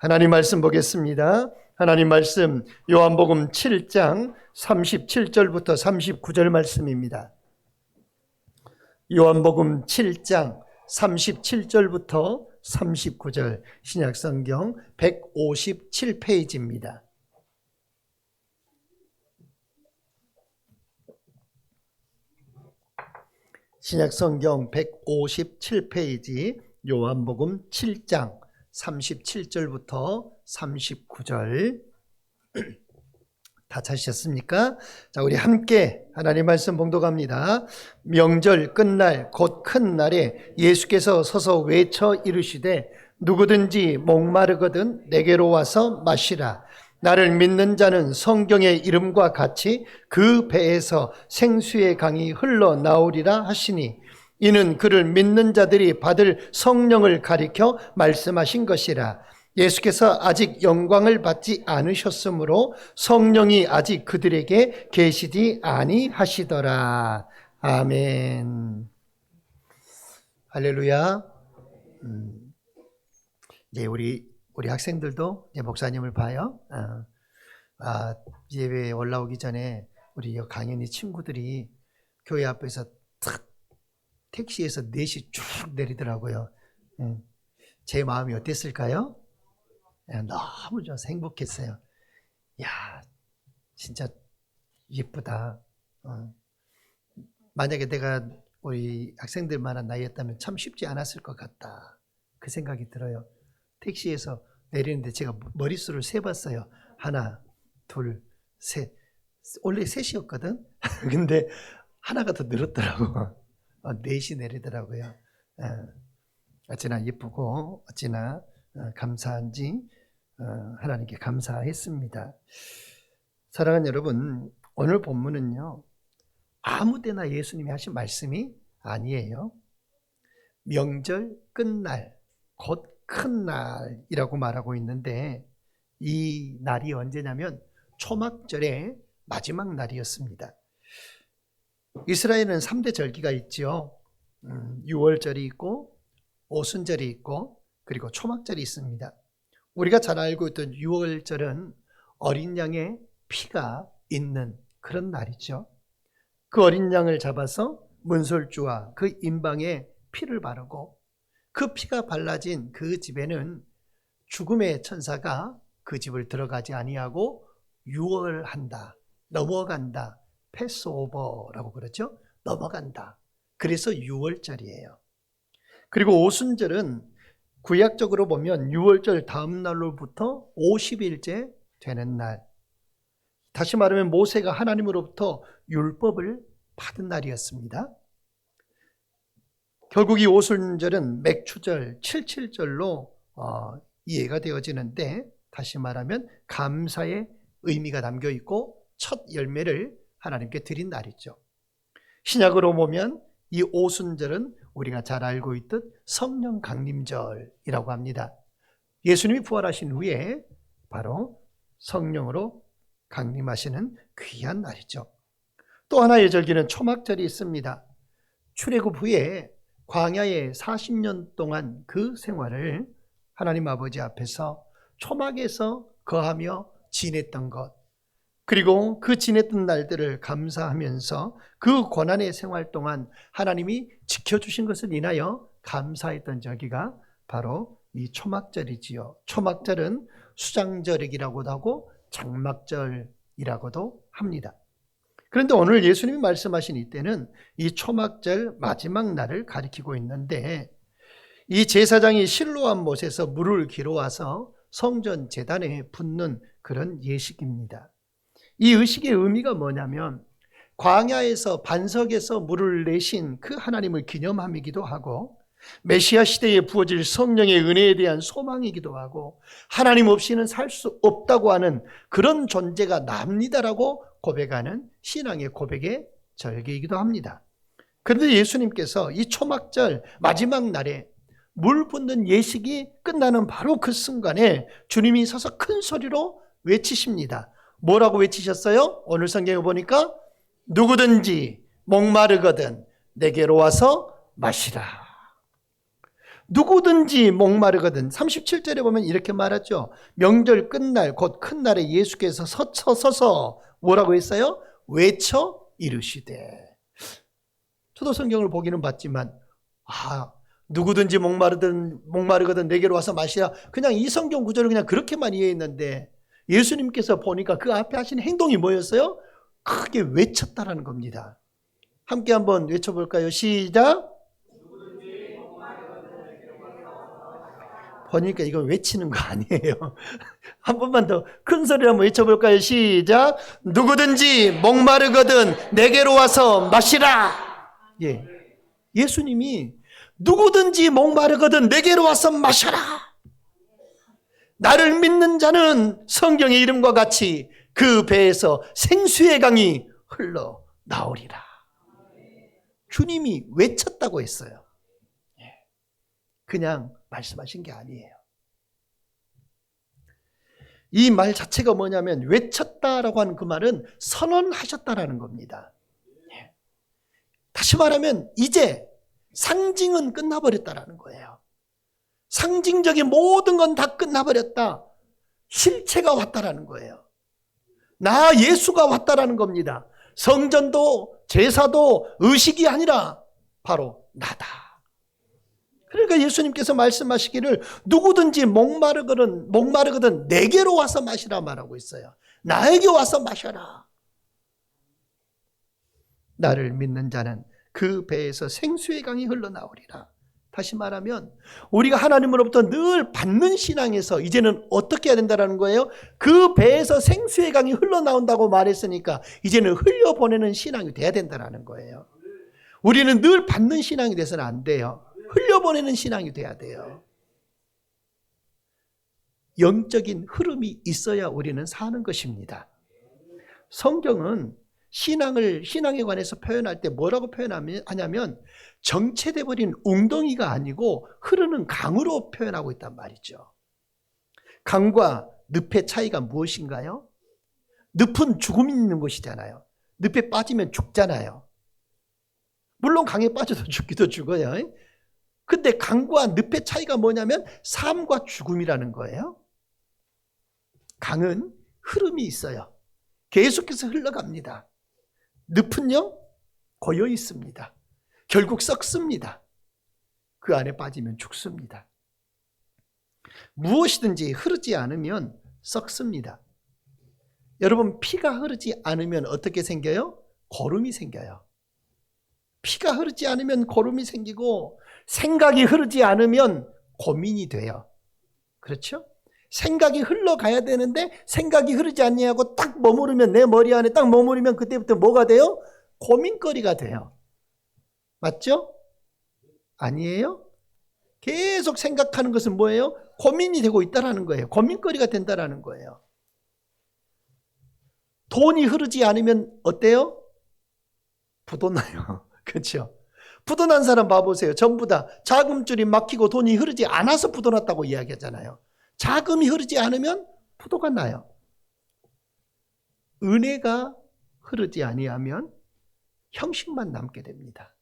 하나님 말씀 보겠습니다. 하나님 말씀 요한복음 7장 37절부터 39절 말씀입니다. 요한복음 7장 37절부터 39절 신약성경 157페이지입니다. 신약성경 157페이지 요한복음 7장 37절부터 39절 다 찾으셨습니까? 자, 우리 함께 하나님 말씀 봉독합니다. 명절 끝날 곧 큰 날에 예수께서 서서 외쳐 이르시되 누구든지 목마르거든 내게로 와서 마시라. 나를 믿는 자는 성경의 이름과 같이 그 배에서 생수의 강이 흘러나오리라 하시니 이는 그를 믿는 자들이 받을 성령을 가리켜 말씀하신 것이라. 예수께서 아직 영광을 받지 않으셨으므로 성령이 아직 그들에게 계시지 아니하시더라. 아멘. 할렐루야. 이제 우리 학생들도 이제 목사님을 봐요. 예배 올라오기 전에 우리 강연이 친구들이 교회 앞에서 탁 택시에서 넷이 쭉 내리더라고요. 제 마음이 어땠을까요? 너무 좀 행복했어요. 야, 진짜 예쁘다. 만약에 내가 우리 학생들만한 나이였다면 참 쉽지 않았을 것 같다. 그 생각이 들어요. 택시에서 내리는데 제가 머릿수를 세봤어요. 하나, 둘, 셋. 원래 셋이었거든? 근데 하나가 더 늘었더라고. 넷이 내리더라고요. 어찌나 예쁘고 어찌나 감사한지 하나님께 감사했습니다. 사랑하는 여러분, 오늘 본문은요 아무데나 예수님이 하신 말씀이 아니에요. 명절 끝날 곧 큰 날이라고 말하고 있는데 이 날이 언제냐면 초막절의 마지막 날이었습니다. 이스라엘은 3대 절기가 있죠. 6월절이 있고 오순절이 있고 그리고 초막절이 있습니다. 우리가 잘 알고 있던 6월절은 어린 양의 피가 있는 그런 날이죠. 그 어린 양을 잡아서 문설주와 그 임방에 피를 바르고 그 피가 발라진 그 집에는 죽음의 천사가 그 집을 들어가지 아니하고 유월한다, 넘어간다, 패스오버라고 그러죠. 넘어간다. 그래서 6월절이에요. 그리고 오순절은 구약적으로 보면 6월절 다음 날로부터 50일째 되는 날. 다시 말하면 모세가 하나님으로부터 율법을 받은 날이었습니다. 결국 이 오순절은 맥추절, 칠칠절로 이해가 되어지는데 다시 말하면 감사의 의미가 담겨 있고 첫 열매를 하나님께 드린 날이죠. 신약으로 보면 이 오순절은 우리가 잘 알고 있듯 성령 강림절이라고 합니다. 예수님이 부활하신 후에 바로 성령으로 강림하시는 귀한 날이죠. 또 하나의 절기는 초막절이 있습니다. 출애굽 후에 광야에 40년 동안 그 생활을 하나님 아버지 앞에서 초막에서 거하며 지냈던 것, 그리고 그 지냈던 날들을 감사하면서 그 고난의 생활 동안 하나님이 지켜주신 것을 인하여 감사했던 절기가 바로 이 초막절이지요. 초막절은 수장절이라고도 하고 장막절이라고도 합니다. 그런데 오늘 예수님이 말씀하신 이때는 이 초막절 마지막 날을 가리키고 있는데 이 제사장이 실로암 못에서 물을 길어와서 성전 제단에 붓는 그런 예식입니다. 이 의식의 의미가 뭐냐면 광야에서 반석에서 물을 내신 그 하나님을 기념함이기도 하고 메시아 시대에 부어질 성령의 은혜에 대한 소망이기도 하고 하나님 없이는 살 수 없다고 하는 그런 존재가 납니다라고 고백하는 신앙의 고백의 절기이기도 합니다. 그런데 예수님께서 이 초막절 마지막 날에 물 붓는 예식이 끝나는 바로 그 순간에 주님이 서서 큰 소리로 외치십니다. 뭐라고 외치셨어요? 오늘 성경에 보니까 누구든지 목마르거든 내게로 와서 마시라. 누구든지 목마르거든. 37절에 보면 이렇게 말하죠. 명절 끝날 곧 큰 날에 예수께서 서서 뭐라고 했어요? 외쳐 이르시되. 저도 성경을 보기는 봤지만 누구든지 목마르거든 내게로 와서 마시라. 그냥 이 성경 구절을 그냥 그렇게만 이해했는데 예수님께서 보니까 그 앞에 하신 행동이 뭐였어요? 크게 외쳤다라는 겁니다. 함께 한번 외쳐볼까요? 시작. 보니까 이건 외치는 거 아니에요. 한 번만 더 큰 소리로 한번 외쳐볼까요? 시작. 누구든지 목마르거든 내게로 와서 마시라. 예. 예수님이 누구든지 목마르거든 내게로 와서 마셔라. 나를 믿는 자는 성경의 이름과 같이 그 배에서 생수의 강이 흘러나오리라. 주님이 외쳤다고 했어요. 그냥 말씀하신 게 아니에요. 이 말 자체가 뭐냐면 외쳤다라고 하는 그 말은 선언하셨다라는 겁니다. 다시 말하면 이제 상징은 끝나버렸다라는 거예요. 상징적인 모든 건 다 끝나버렸다. 실체가 왔다라는 거예요. 나 예수가 왔다라는 겁니다. 성전도 제사도 의식이 아니라 바로 나다. 그러니까 예수님께서 말씀하시기를 누구든지 목마르거든 내게로 와서 마시라 말하고 있어요. 나에게 와서 마셔라. 나를 믿는 자는 그 배에서 생수의 강이 흘러나오리라. 다시 말하면 우리가 하나님으로부터 늘 받는 신앙에서 이제는 어떻게 해야 된다는 거예요? 그 배에서 생수의 강이 흘러나온다고 말했으니까 이제는 흘려보내는 신앙이 돼야 된다는 거예요. 우리는 늘 받는 신앙이 돼서는 안 돼요. 흘려보내는 신앙이 돼야 돼요. 영적인 흐름이 있어야 우리는 사는 것입니다. 성경은 신앙에 관해서 표현할 때 뭐라고 표현하냐면 정체돼 버린 웅덩이가 아니고 흐르는 강으로 표현하고 있단 말이죠. 강과 늪의 차이가 무엇인가요? 늪은 죽음이 있는 곳이잖아요. 늪에 빠지면 죽잖아요. 물론 강에 빠져도 죽기도 죽어요. 근데 강과 늪의 차이가 뭐냐면 삶과 죽음이라는 거예요. 강은 흐름이 있어요. 계속해서 흘러갑니다. 늪은요, 고여 있습니다. 결국 썩습니다. 그 안에 빠지면 죽습니다. 무엇이든지 흐르지 않으면 썩습니다. 여러분, 피가 흐르지 않으면 어떻게 생겨요? 고름이 생겨요. 피가 흐르지 않으면 고름이 생기고 생각이 흐르지 않으면 고민이 돼요. 그렇죠? 생각이 흘러가야 되는데 생각이 흐르지 않냐고 딱 머무르면 내 머리 안에 딱 머무르면 그때부터 뭐가 돼요? 고민거리가 돼요. 맞죠? 아니에요? 계속 생각하는 것은 뭐예요? 고민이 되고 있다는 거예요. 고민거리가 된다는 거예요. 돈이 흐르지 않으면 어때요? 부도나요. 그렇죠? 부도난 사람 봐보세요. 전부 다 자금줄이 막히고 돈이 흐르지 않아서 부도났다고 이야기하잖아요. 자금이 흐르지 않으면 부도가 나요. 은혜가 흐르지 아니하면 형식만 남게 됩니다.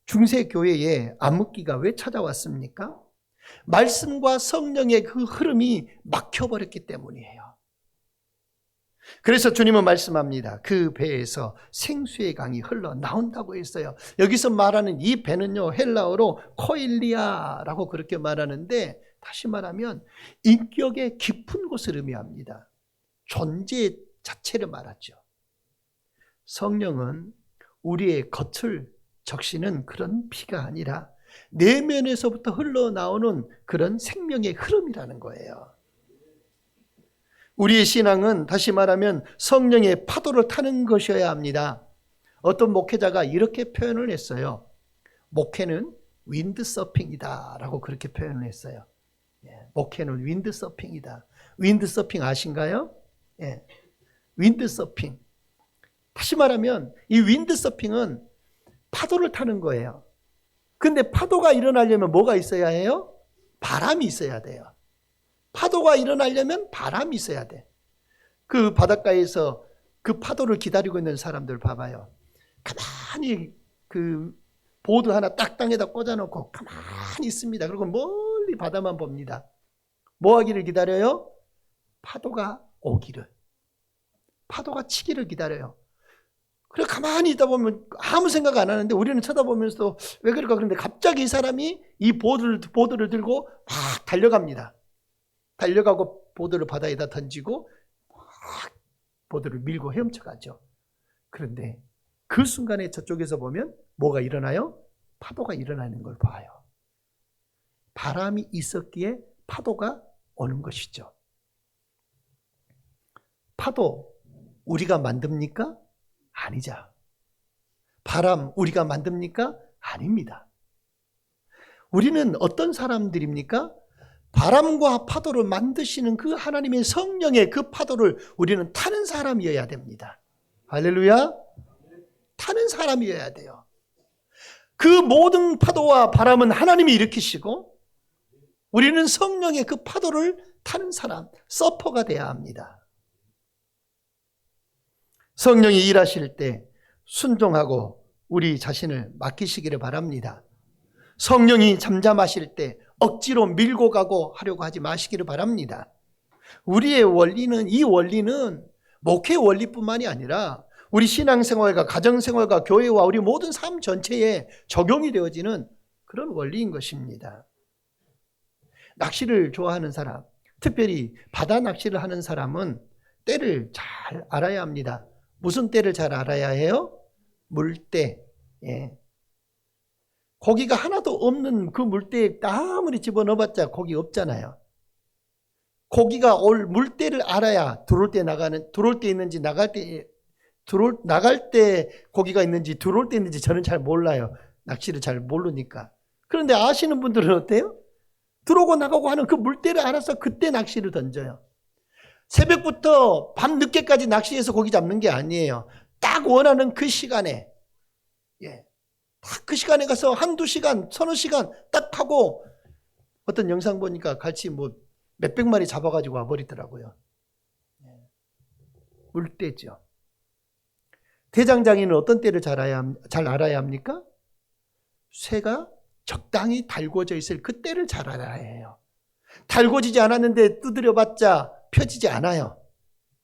중세교회에 암흑기가 왜 찾아왔습니까? 말씀과 성령의 그 흐름이 막혀버렸기 때문이에요. 그래서 주님은 말씀합니다. 그 배에서 생수의 강이 흘러나온다고 했어요. 여기서 말하는 이 배는요, 헬라어로 코일리아라고 그렇게 말하는데, 다시 말하면 인격의 깊은 곳을 의미합니다. 존재 자체를 말하죠. 성령은 우리의 겉을 적시는 그런 피가 아니라 내면에서부터 흘러나오는 그런 생명의 흐름이라는 거예요. 우리의 신앙은 다시 말하면 성령의 파도를 타는 것이어야 합니다. 어떤 목회자가 이렇게 표현을 했어요. 목회는 윈드서핑이다 라고 그렇게 표현을 했어요. 목회는 윈드서핑이다. 윈드서핑 아신가요? 윈드서핑. 다시 말하면 이 윈드서핑은 파도를 타는 거예요. 근데 파도가 일어나려면 뭐가 있어야 해요? 바람이 있어야 돼요. 파도가 일어나려면 바람이 있어야 돼. 그 바닷가에서 그 파도를 기다리고 있는 사람들 봐봐요. 가만히 그 보드 하나 딱 땅에다 꽂아놓고 가만히 있습니다. 그리고 멀리 바다만 봅니다. 뭐 하기를 기다려요? 파도가 오기를. 파도가 치기를 기다려요. 그래 가만히 있다 보면 아무 생각 안 하는데 우리는 쳐다보면서도 왜 그럴까? 그런데 갑자기 이 사람이 이 보드를 들고 막 달려갑니다. 달려가고 보드를 바다에다 던지고 막 보드를 밀고 헤엄쳐가죠. 그런데 그 순간에 저쪽에서 보면 뭐가 일어나요? 파도가 일어나는 걸 봐요. 바람이 있었기에 파도가 오는 것이죠. 파도 우리가 만듭니까? 아니죠. 바람 우리가 만듭니까? 아닙니다. 우리는 어떤 사람들입니까? 바람과 파도를 만드시는 그 하나님의 성령의 그 파도를 우리는 타는 사람이어야 됩니다. 할렐루야. 타는 사람이어야 돼요. 그 모든 파도와 바람은 하나님이 일으키시고 우리는 성령의 그 파도를 타는 사람, 서퍼가 돼야 합니다. 성령이 일하실 때 순종하고 우리 자신을 맡기시기를 바랍니다. 성령이 잠잠하실 때 억지로 밀고 가고 하려고 하지 마시기를 바랍니다. 우리의 원리는, 이 원리는 목회 원리뿐만이 아니라 우리 신앙생활과 가정생활과 교회와 우리 모든 삶 전체에 적용이 되어지는 그런 원리인 것입니다. 낚시를 좋아하는 사람, 특별히 바다 낚시를 하는 사람은 때를 잘 알아야 합니다. 무슨 때를 잘 알아야 해요? 물때. 예. 고기가 하나도 없는 그 물때에 아무리 집어넣어봤자 고기 없잖아요. 고기가 올 물때를 알아야 들어올 때 있는지 나갈 때 고기가 있는지 들어올 때 있는지 저는 잘 몰라요. 낚시를 잘 모르니까. 그런데 아시는 분들은 어때요? 들어오고 나가고 하는 그 물때를 알아서 그때 낚시를 던져요. 새벽부터 밤 늦게까지 낚시해서 고기 잡는 게 아니에요. 딱 원하는 그 시간에, 예, 딱 그 시간에 가서 한두 시간, 서너 시간 딱 하고 어떤 영상 보니까 같이 뭐 몇백 마리 잡아가지고 와버리더라고요. 물때죠. 대장장이는 어떤 때를 잘 알아야 합니까? 쇠가 적당히 달궈져 있을 그 때를 잘 알아야 해요. 달궈지지 않았는데 두드려봤자 펴지지 않아요.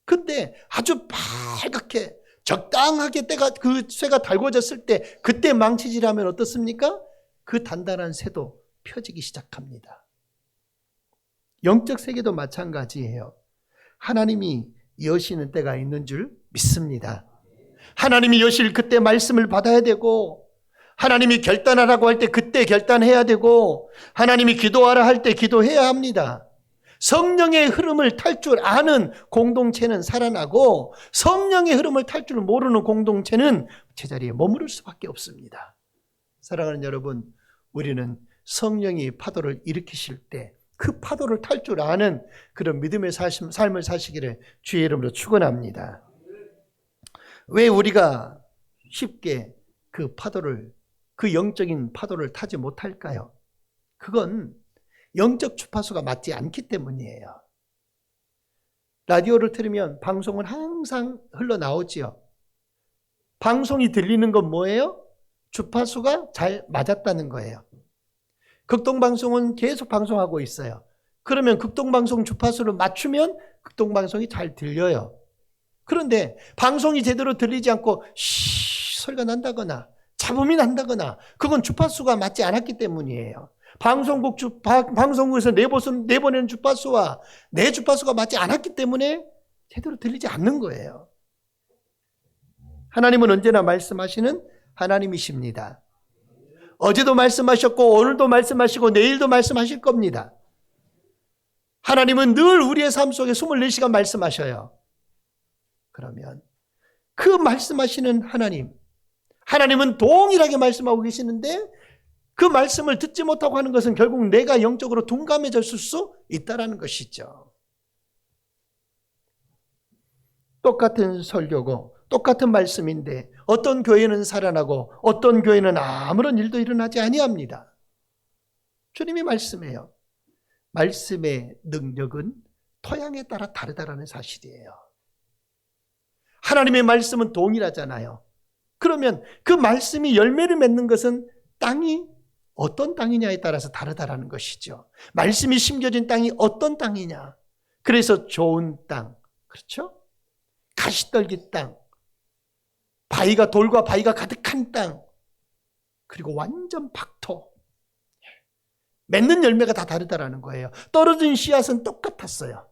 근데 아주 빨갛게 적당하게 때가 그 쇠가 달궈졌을 때 그때 망치질하면 어떻습니까? 그 단단한 쇠도 펴지기 시작합니다. 영적 세계도 마찬가지예요. 하나님이 여시는 때가 있는 줄 믿습니다. 하나님이 여실 그때 말씀을 받아야 되고, 하나님이 결단하라고 할 때 그때 결단해야 되고, 하나님이 기도하라 할 때 기도해야 합니다. 성령의 흐름을 탈 줄 아는 공동체는 살아나고 성령의 흐름을 탈 줄 모르는 공동체는 제자리에 머무를 수밖에 없습니다. 사랑하는 여러분, 우리는 성령이 파도를 일으키실 때 그 파도를 탈 줄 아는 그런 믿음의 삶을 사시기를 주의 이름으로 축원합니다. 왜 우리가 쉽게 그 파도를, 그 영적인 파도를 타지 못할까요? 그건 영적 주파수가 맞지 않기 때문이에요. 라디오를 틀으면 방송은 항상 흘러나오지요. 방송이 들리는 건 뭐예요? 주파수가 잘 맞았다는 거예요. 극동방송은 계속 방송하고 있어요. 그러면 극동방송 주파수를 맞추면 극동방송이 잘 들려요. 그런데 방송이 제대로 들리지 않고 소리가 난다거나 잡음이 난다거나 그건 주파수가 맞지 않았기 때문이에요. 방송국에서 내보내는 주파수와 내 주파수가 맞지 않았기 때문에 제대로 들리지 않는 거예요. 하나님은 언제나 말씀하시는 하나님이십니다. 어제도 말씀하셨고 오늘도 말씀하시고 내일도 말씀하실 겁니다. 하나님은 늘 우리의 삶 속에 24시간 말씀하셔요. 그러면 그 말씀하시는 하나님은 동일하게 말씀하고 계시는데 그 말씀을 듣지 못하고 하는 것은 결국 내가 영적으로 둔감해졌을 수 있다는 것이죠. 똑같은 설교고 똑같은 말씀인데 어떤 교회는 살아나고 어떤 교회는 아무런 일도 일어나지 아니합니다. 주님이 말씀해요. 말씀의 능력은 토양에 따라 다르다라는 사실이에요. 하나님의 말씀은 동일하잖아요. 그러면 그 말씀이 열매를 맺는 것은 땅이 어떤 땅이냐에 따라서 다르다라는 것이죠. 말씀이 심겨진 땅이 어떤 땅이냐. 그래서 좋은 땅, 그렇죠? 가시떨기 땅, 돌과 바위가 가득한 땅, 그리고 완전 박토. 맺는 열매가 다 다르다라는 거예요. 떨어진 씨앗은 똑같았어요.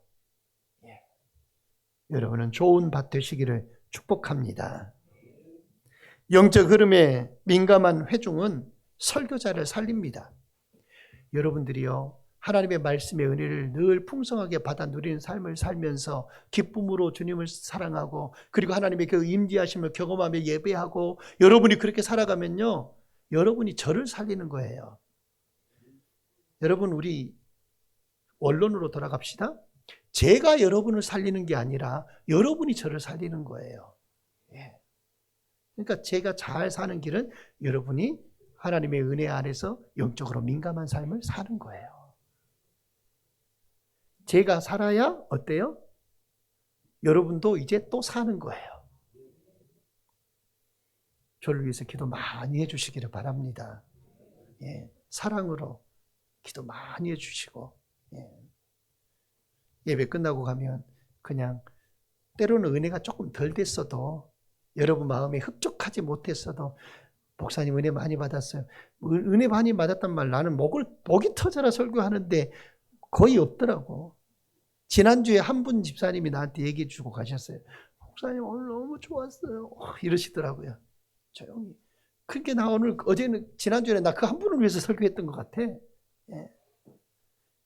여러분은 좋은 밭 되시기를 축복합니다. 영적 흐름에 민감한 회중은 설교자를 살립니다. 여러분들이요, 하나님의 말씀의 은혜를 늘 풍성하게 받아 누리는 삶을 살면서 기쁨으로 주님을 사랑하고 그리고 하나님의 그 임재하심을 경험하며 예배하고 여러분이 그렇게 살아가면요, 여러분이 저를 살리는 거예요. 여러분, 우리 원론으로 돌아갑시다. 제가 여러분을 살리는 게 아니라 여러분이 저를 살리는 거예요. 그러니까 제가 잘 사는 길은 여러분이 하나님의 은혜 안에서 영적으로 민감한 삶을 사는 거예요. 제가 살아야 어때요? 여러분도 이제 또 사는 거예요. 저를 위해서 기도 많이 해주시기를 바랍니다. 사랑으로 기도 많이 해주시고, 예배 끝나고 가면 그냥 때로는 은혜가 조금 덜 됐어도 여러분 마음에 흡족하지 못했어도 목사님 은혜 많이 받았어요. 은혜 많이 받았단 말 나는 목이 터져라 설교하는데 거의 없더라고. 지난주에 한 분 집사님이 나한테 얘기해 주고 가셨어요. 목사님 오늘 너무 좋았어요. 이러시더라고요. 조용히. 그게 나 지난주에 나 그 한 분을 위해서 설교했던 것 같아.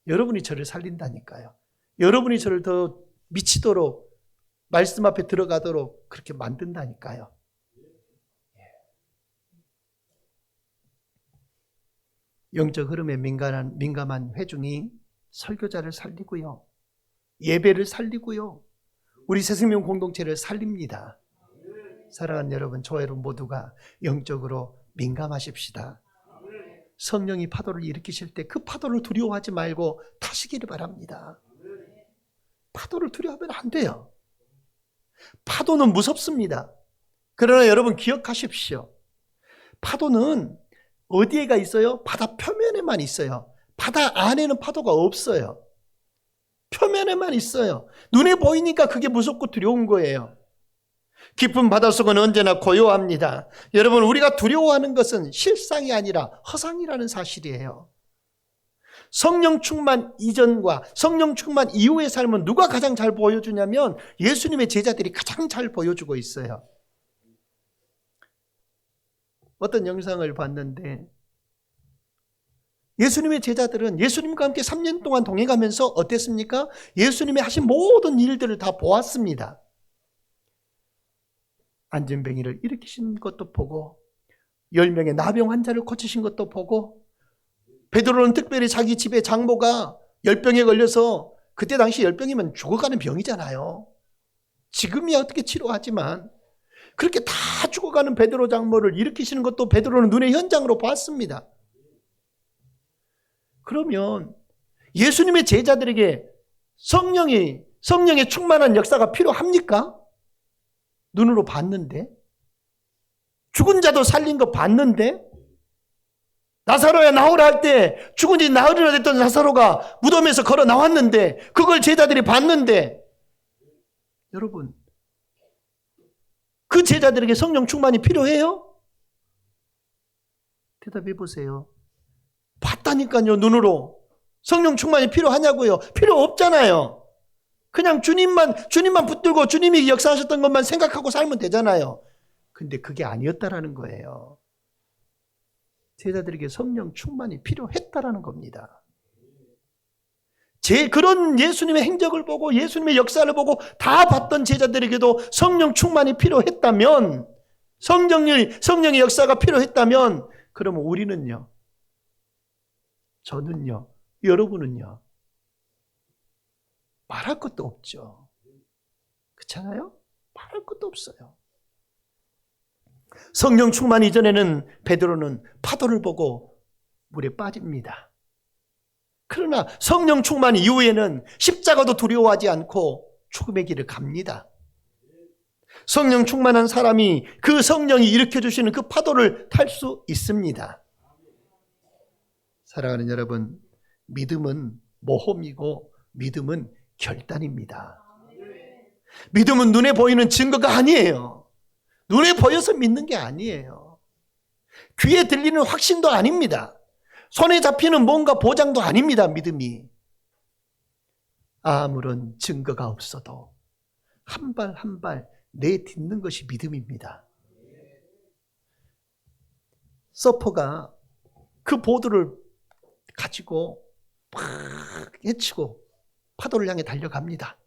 여러분이 저를 살린다니까요. 여러분이 저를 더 미치도록 말씀 앞에 들어가도록 그렇게 만든다니까요. 영적 흐름에 민감한 회중이 설교자를 살리고요. 예배를 살리고요. 우리 새생명 공동체를 살립니다. 사랑하는 여러분, 저 여러분 모두가 영적으로 민감하십시다. 성령이 파도를 일으키실 때 그 파도를 두려워하지 말고 타시기를 바랍니다. 파도를 두려워하면 안 돼요. 파도는 무섭습니다. 그러나 여러분 기억하십시오. 파도는 어디에가 있어요? 바다 표면에만 있어요. 바다 안에는 파도가 없어요. 표면에만 있어요. 눈에 보이니까 그게 무섭고 두려운 거예요. 깊은 바닷속은 언제나 고요합니다. 여러분, 우리가 두려워하는 것은 실상이 아니라 허상이라는 사실이에요. 성령 충만 이전과 성령 충만 이후의 삶은 누가 가장 잘 보여주냐면 예수님의 제자들이 가장 잘 보여주고 있어요. 어떤 영상을 봤는데 예수님의 제자들은 예수님과 함께 3년 동안 동행하면서 어땠습니까? 예수님이 하신 모든 일들을 다 보았습니다. 안진뱅이를 일으키신 것도 보고 10명의 나병 환자를 고치신 것도 보고 베드로는 특별히 자기 집에 장모가 열병에 걸려서 그때 당시 열병이면 죽어가는 병이잖아요. 지금이야 어떻게 치료하지만 그렇게 다 죽어가는 베드로 장모를 일으키시는 것도 베드로는 눈의 현장으로 봤습니다. 그러면 예수님의 제자들에게 성령의 충만한 역사가 필요합니까? 눈으로 봤는데, 죽은 자도 살린 거 봤는데, 나사로야 나오라 할 때 죽은 지 나으리라 됐던 나사로가 무덤에서 걸어 나왔는데 그걸 제자들이 봤는데, 여러분 그 제자들에게 성령 충만이 필요해요? 대답해 보세요. 봤다니까요. 눈으로. 성령 충만이 필요하냐고요? 필요 없잖아요. 그냥 주님만 붙들고 주님이 역사하셨던 것만 생각하고 살면 되잖아요. 근데 그게 아니었다라는 거예요. 제자들에게 성령 충만이 필요했다라는 겁니다. 그런 예수님의 행적을 보고 예수님의 역사를 보고 다 봤던 제자들에게도 성령 충만이 필요했다면, 성령의 역사가 필요했다면, 그러면 우리는요, 저는요, 여러분은요, 말할 것도 없죠. 그렇잖아요? 말할 것도 없어요. 성령 충만 이전에는 베드로는 파도를 보고 물에 빠집니다. 그러나 성령 충만 이후에는 십자가도 두려워하지 않고 죽음의 길을 갑니다. 성령 충만한 사람이 그 성령이 일으켜주시는 그 파도를 탈 수 있습니다. 사랑하는 여러분, 믿음은 모험이고 믿음은 결단입니다. 믿음은 눈에 보이는 증거가 아니에요. 눈에 보여서 믿는 게 아니에요. 귀에 들리는 확신도 아닙니다. 손에 잡히는 뭔가 보장도 아닙니다. 믿음이 아무런 증거가 없어도 한 발 한 발 내딛는 것이 믿음입니다. 서퍼가 그 보드를 가지고 막 헤치고 파도를 향해 달려갑니다.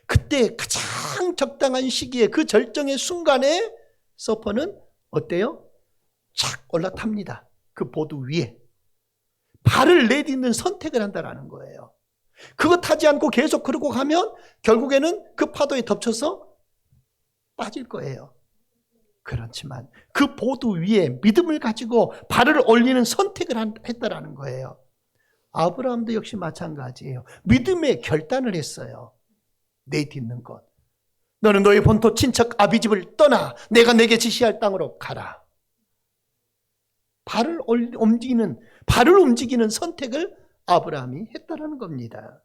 그때 가장 적당한 시기에 그 절정의 순간에 서퍼는 어때요? 착 올라탑니다. 그 보드 위에 발을 내딛는 선택을 한다는 거예요. 그거 타지 않고 계속 그러고 가면 결국에는 그 파도에 덮쳐서 빠질 거예요. 그렇지만 그 보드 위에 믿음을 가지고 발을 올리는 선택을 했다라는 거예요. 아브라함도 역시 마찬가지예요. 믿음의 결단을 했어요. 내딛는 것. 너는 너의 본토 친척 아비집을 떠나 내가 내게 지시할 땅으로 가라. 발을 움직이는 선택을 아브라함이 했다라는 겁니다.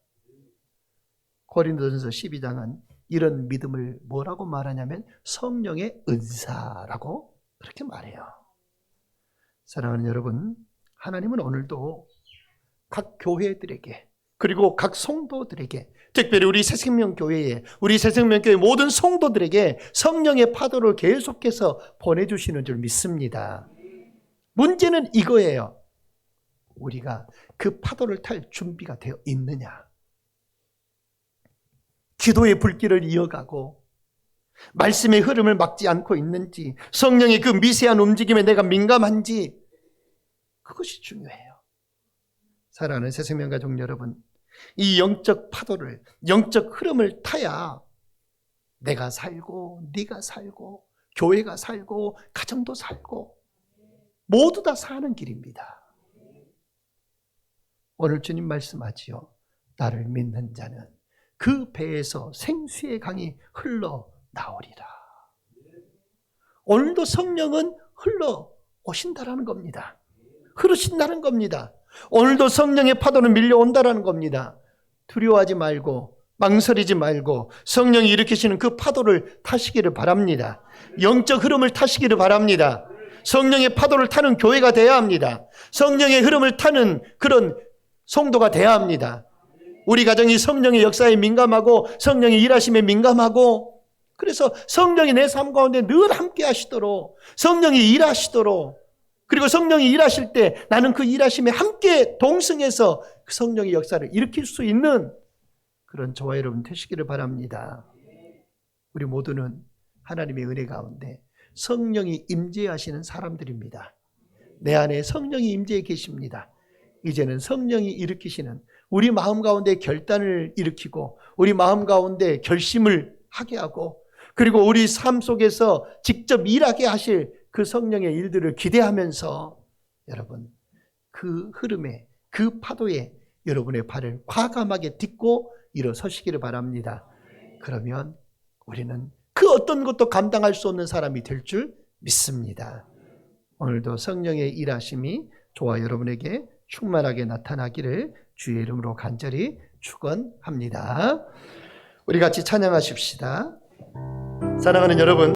고린도전서 12장은 이런 믿음을 뭐라고 말하냐면 성령의 은사라고 그렇게 말해요. 사랑하는 여러분, 하나님은 오늘도 각 교회들에게 그리고 각 성도들에게 특별히 우리 새생명교회에 우리 새생명교회 모든 성도들에게 성령의 파도를 계속해서 보내주시는 줄 믿습니다. 문제는 이거예요. 우리가 그 파도를 탈 준비가 되어 있느냐. 기도의 불길을 이어가고 말씀의 흐름을 막지 않고 있는지, 성령의 그 미세한 움직임에 내가 민감한지, 그것이 중요해요. 사랑하는 새생명 가족 여러분, 이 영적 파도를, 영적 흐름을 타야 내가 살고 네가 살고 교회가 살고 가정도 살고 모두 다 사는 길입니다. 오늘 주님 말씀하지요. 나를 믿는 자는 그 배에서 생수의 강이 흘러나오리라. 오늘도 성령은 흘러오신다라는 겁니다. 흐르신다는 겁니다. 오늘도 성령의 파도는 밀려온다라는 겁니다. 두려워하지 말고 망설이지 말고 성령이 일으키시는 그 파도를 타시기를 바랍니다. 영적 흐름을 타시기를 바랍니다. 성령의 파도를 타는 교회가 되어야 합니다. 성령의 흐름을 타는 그런 성도가 되어야 합니다. 우리 가정이 성령의 역사에 민감하고 성령의 일하심에 민감하고, 그래서 성령이 내 삶 가운데 늘 함께 하시도록, 성령이 일하시도록, 그리고 성령이 일하실 때 나는 그 일하심에 함께 동승해서 그 성령의 역사를 일으킬 수 있는 그런 저와 여러분 되시기를 바랍니다. 우리 모두는 하나님의 은혜 가운데 성령이 임재하시는 사람들입니다. 내 안에 성령이 임재해 계십니다. 이제는 성령이 일으키시는 우리 마음 가운데 결단을 일으키고 우리 마음 가운데 결심을 하게 하고, 그리고 우리 삶 속에서 직접 일하게 하실 그 성령의 일들을 기대하면서 여러분 그 흐름에, 그 파도에 여러분의 발을 과감하게 딛고 일어서시기를 바랍니다. 그러면 우리는 그 어떤 것도 감당할 수 없는 사람이 될 줄 믿습니다. 오늘도 성령의 일하심이 저와 여러분에게 충만하게 나타나기를 주의 이름으로 간절히 축원합니다. 우리 같이 찬양하십시다. 사랑하는 여러분,